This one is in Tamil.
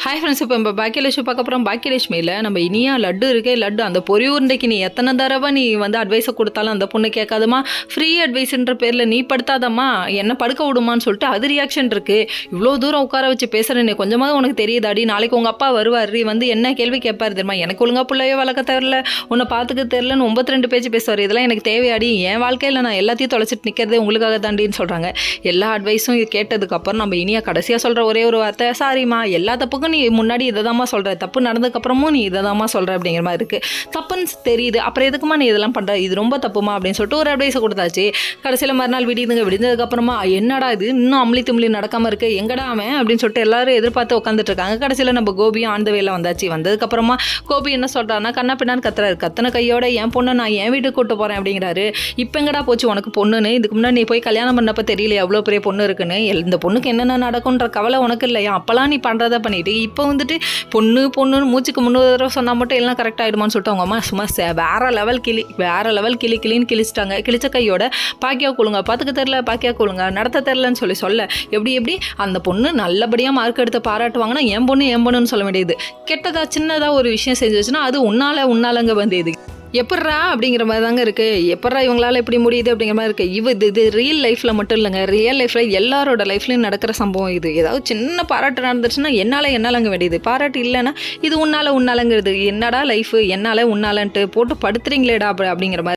ஹாய் ஃப்ரெண்ட்ஸ், இப்போ நம்ம பாக்கியலட்சுமி பார்க்க போகிறோம். பாக்கியலட்சுமியில் நம்ம இனியா லட்டு இருக்கே, லட்டு அந்த பொரி உருண்டைக்கு நீ எத்தனை தடவை நீ வந்து அட்வைஸை கொடுத்தாலும் அந்த பொண்ணு கேட்காதம்மா. ஃப்ரீ அட்வைஸ்ன்ற பேரில் நீ படுத்தாதம்மா, என்ன படுக்க விடுமான்னு சொல்லிட்டு அது ரியாக்ஷன் இருக்குது. இவ்வளோ தூரம் உட்கார வச்சு பேசுகிறேன்னு கொஞ்சமாவது உனக்கு தெரியுதாடி? நாளைக்கு உங்கள் அப்பா வருவார், வந்து என்ன கேள்வி கேட்பாரு தெரியுமா? எனக்கு ஒழுங்காக பிள்ளையோ வளர்க்க தெரில, உன்னை பார்த்துக்க தெரிலன்னு 92 பேச்சு பேசுவார். இதெல்லாம் எனக்கு தேவையாடி? என் வாழ்க்கையில் நான் எல்லாத்தையும் தொலைச்சிட்டு நிற்கிறதே உங்களுக்காக தாண்டின்னு சொல்கிறாங்க. எல்லா அட்வைஸும் கேட்டதுக்கப்புறம் நம்ம இனியா கடைசியாக சொல்கிற ஒரே ஒரு வார்த்தை, சாரிம்மா, எல்லா தப்புக்கும் நீ முன்னாடி இதை தாம்மா சொல்கிற, தப்பு நடந்ததுக்கப்புறமும் நீ இதை தாம்மா சொல்கிற அப்படிங்கிற மாதிரி இருக்குது. தப்புன்னு தெரியுது, அப்புறம் எதுக்குமா நீ இதெல்லாம் பண்ணுற, இது ரொம்ப தப்புமா அப்படின்னு சொல்லிட்டு ஒரு அட்வைஸை கொடுத்தாச்சு. கடைசியில் மறுநாள் விடிந்ததுக்கப்புறமா என்னடா இது இன்னும் அம்லி தும்லி நடக்காமல் இருக்குது, எங்கடா அவன் அப்படின்னு சொல்லிட்டு எல்லாரும் எதிர்பார்த்து உட்காந்துட்டு இருக்காங்க. கடைசியில் நம்ம கோபியும் ஆன் த வேல வந்தாச்சு. வந்ததுக்கப்புறமா கோபி என்ன சொல்கிறாருன்னா, கண்ணா பின்னான்னு கத்துறாரு. கத்தனை கையோட என் பொண்ணை நான் என் வீட்டுக்கு கூட்டு போகிறேன் அப்படிங்கிறாரு. இப்போ எங்கடா போச்சு உனக்கு பொண்ணுன்னு? இதுக்கு முன்னாடி நீ போய் கல்யாணம் பண்ணப்போ தெரியல எவ்வளோ பெரிய பொண்ணு இருக்குன்னு. இந்த பொண்ணுக்கு என்னென்ன நடக்கும்ன்ற கவலை உனக்கு இல்லையா? அப்போலாம் நீ பண்ணுறதை பண்ணிட்டு இப்போ வந்துட்டு பொண்ணுன்னு மூச்சுக்கு 300 தடவை சொன்னால் மட்டும் எல்லாம் கரெக்டாக ஆகிடுமான்னு சொல்லிட்டு அவங்க அம்மா சும்மா வேற லெவல் கிளின்னு கிழிச்சிட்டாங்க. கிழிச்ச கையோட பாக்கியா கொள்ளுங்க, பார்த்துக்க தெரில, பாக்கியா கொள்ளுங்க, நடத்த தெரிலன்னு சொல்ல எப்படி அந்த பொண்ணு நல்லபடியாக மார்க் எடுத்து பாராட்டுவாங்கன்னா என் பொண்ணுன்னு சொல்ல வேண்டியது. கெட்டதாக சின்னதாக ஒரு விஷயம் செஞ்சுச்சுன்னா அது உன்னாலங்க வந்து இது எப்பட்றா அப்படிங்கிற மாதிரி தாங்க இருக்குது. எப்பட்றா இவங்களால எப்படி முடியுது அப்படிங்கிற மாதிரி இருக்குது. இது ரியல் லைஃப்பில் மட்டும் இல்லைங்க, ரியல் லைஃப்பில் எல்லாரோட லைஃப்லையும் நடக்கிற சம்பவம் இது. ஏதாவது சின்ன பாராட்டு நடந்துச்சுன்னா என்னாலங்க வேண்டியது, பாராட்டு இல்லைன்னா இது உன்னாலங்கிறது. என்னடா லைஃபு, என்னால் உன்னாலன்ட்டு போட்டு படுத்துறீங்களேடா அப்படிங்கிற மாதிரி.